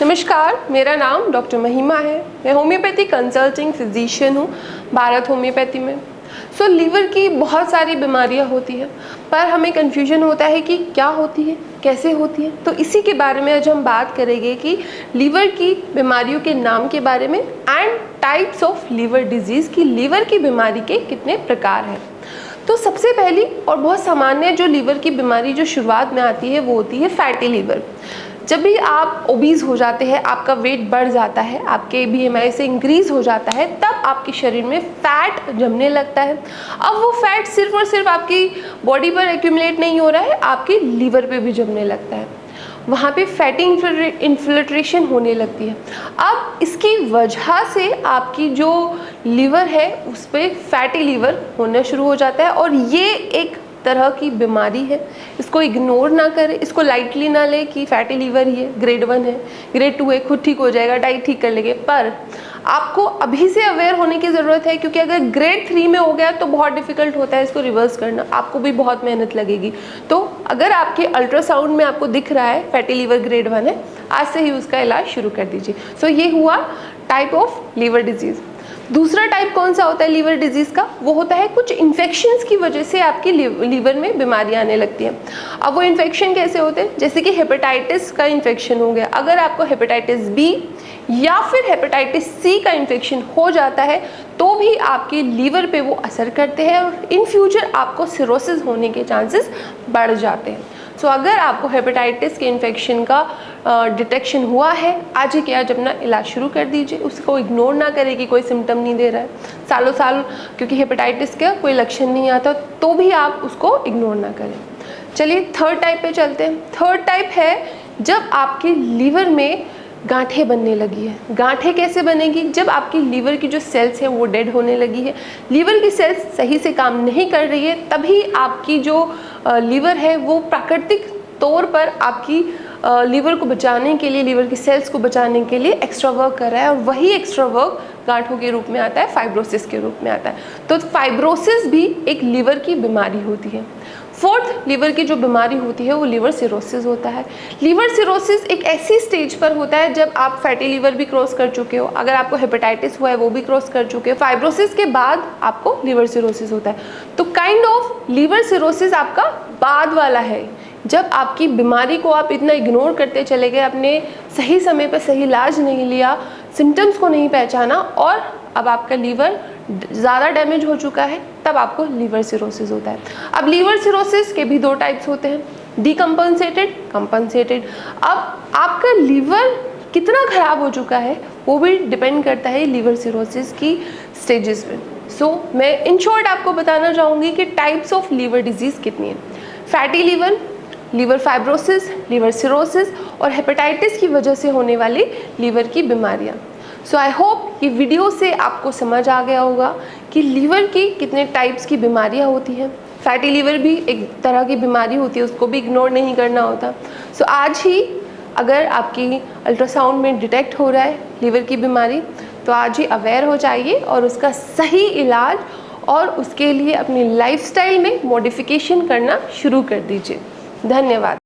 नमस्कार, मेरा नाम डॉक्टर महिमा है। मैं होम्योपैथी कंसल्टिंग फिजिशियन हूँ भारत होम्योपैथी में। लीवर की बहुत सारी बीमारियाँ होती हैं, पर हमें कन्फ्यूजन होता है कि क्या होती है, कैसे होती है। तो इसी के बारे में आज हम बात करेंगे कि लीवर की बीमारियों के नाम के बारे में and types of liver disease की लीवर की बीमारी के कितने प्रकार हैं। तो सबसे पहली और बहुत सामान्य जो लीवर की बीमारी जो शुरुआत में आती है वो होती है फैटी लीवर। जब भी आप ओबीज हो जाते हैं, आपका वेट बढ़ जाता है, आपके BMI से इंक्रीज हो जाता है, तब आपके शरीर में फैट जमने लगता है। अब वो फैट सिर्फ और सिर्फ आपकी बॉडी पर एक्यूमुलेट नहीं हो रहा है, आपके लीवर पे भी जमने लगता है। वहाँ पे फैटी इन्फिल्ट्रेशन होने लगती है। अब इसकी वजह से आपकी जो लीवर है उस पर फैटी लीवर होना शुरू हो जाता है, और ये एक तरह की बीमारी है। इसको इग्नोर ना करें, इसको लाइटली ना लें कि फैटी लीवर ही है, ग्रेड 1 है, ग्रेड 2 है, खुद ठीक हो जाएगा, डाइट ठीक कर लेंगे। पर आपको अभी से अवेयर होने की ज़रूरत है, क्योंकि अगर ग्रेड 3 में हो गया तो बहुत डिफिकल्ट होता है इसको रिवर्स करना, आपको भी बहुत मेहनत लगेगी। तो अगर आपके अल्ट्रासाउंड में आपको दिख रहा है फैटी लीवर ग्रेड 1 है, आज से ही उसका इलाज शुरू कर दीजिए। ये हुआ टाइप ऑफ लीवर डिजीज़। दूसरा टाइप कौन सा होता है लीवर डिजीज़ का? वो होता है कुछ इन्फेक्शंस की वजह से आपकी लीवर में बीमारियां आने लगती हैं। अब वो इन्फेक्शन कैसे होते हैं? जैसे कि हेपेटाइटिस का इन्फेक्शन हो गया। अगर आपको हेपेटाइटिस बी या फिर हेपेटाइटिस सी का इन्फेक्शन हो जाता है तो भी आपके लीवर पे वो असर करते हैं, और इन फ्यूचर आपको सिरोसिस होने के चांसेस बढ़ जाते हैं। अगर आपको हेपेटाइटिस के इन्फेक्शन का डिटेक्शन हुआ है, आज ही के आज अपना इलाज शुरू कर दीजिए। उसको इग्नोर ना करें कि कोई सिम्टम नहीं दे रहा है सालों साल, क्योंकि हेपेटाइटिस का कोई लक्षण नहीं आता तो भी आप उसको इग्नोर ना करें। चलिए थर्ड टाइप पे चलते हैं। थर्ड टाइप है जब आपके लीवर में गांठें बनने लगी है। गांठें कैसे बनेगी? जब आपकी लीवर की जो सेल्स है वो डेड होने लगी है, लीवर की सेल्स सही से काम नहीं कर रही है, तभी आपकी जो लीवर है वो प्राकृतिक तौर पर आपकी लीवर को बचाने के लिए, लीवर की सेल्स को बचाने के लिए एक्स्ट्रा वर्क कर रहा है, और वही एक्स्ट्रा वर्क गांठों के रूप में आता है, फाइब्रोसिस के रूप में आता है। तो फाइब्रोसिस भी एक लीवर की बीमारी होती है। फोर्थ लीवर की जो बीमारी होती है वो लीवर सिरोसिस होता है। लीवर सिरोसिस एक ऐसी स्टेज पर होता है जब आप फैटी लीवर भी क्रॉस कर चुके हो, अगर आपको हेपेटाइटिस हुआ है वो भी क्रॉस कर चुके हो, फाइब्रोसिस के बाद आपको लीवर सिरोसिस होता है। तो काइंड ऑफ लीवर सिरोसिस आपका बाद वाला है, जब आपकी बीमारी को आप इतना इग्नोर करते चले गए, आपने सही समय पर सही इलाज नहीं लिया, सिम्टम्स को नहीं पहचाना, और अब आपका लीवर ज़्यादा डैमेज हो चुका है, तब आपको लीवर सिरोसिस होता है। अब लीवर सिरोसिस के भी दो टाइप्स होते हैं, डीकम्पनसेटेड, कंपनसेटेड। अब आपका लीवर कितना खराब हो चुका है वो भी डिपेंड करता है लीवर सिरोसिस की स्टेजेस में। मैं इन शॉर्ट आपको बताना चाहूँगी कि टाइप्स ऑफ लीवर डिजीज़ कितनी है। Fatty liver, liver fibrosis, liver cirrhosis और हेपेटाइटिस की वजह से होने वाली लीवर की बीमारियाँ। आई होप ये वीडियो से आपको समझ आ गया होगा कि लीवर की कितने टाइप्स की बीमारियाँ होती हैं। फैटी लीवर भी एक तरह की बीमारी होती है, उसको भी इग्नोर नहीं करना होता। आज ही अगर आपकी अल्ट्रासाउंड में डिटेक्ट हो रहा है लीवर की बीमारी, तो आज ही अवेयर हो जाइए और उसका सही इलाज और उसके लिए अपनी लाइफस्टाइल में मॉडिफिकेशन करना शुरू कर दीजिए। धन्यवाद।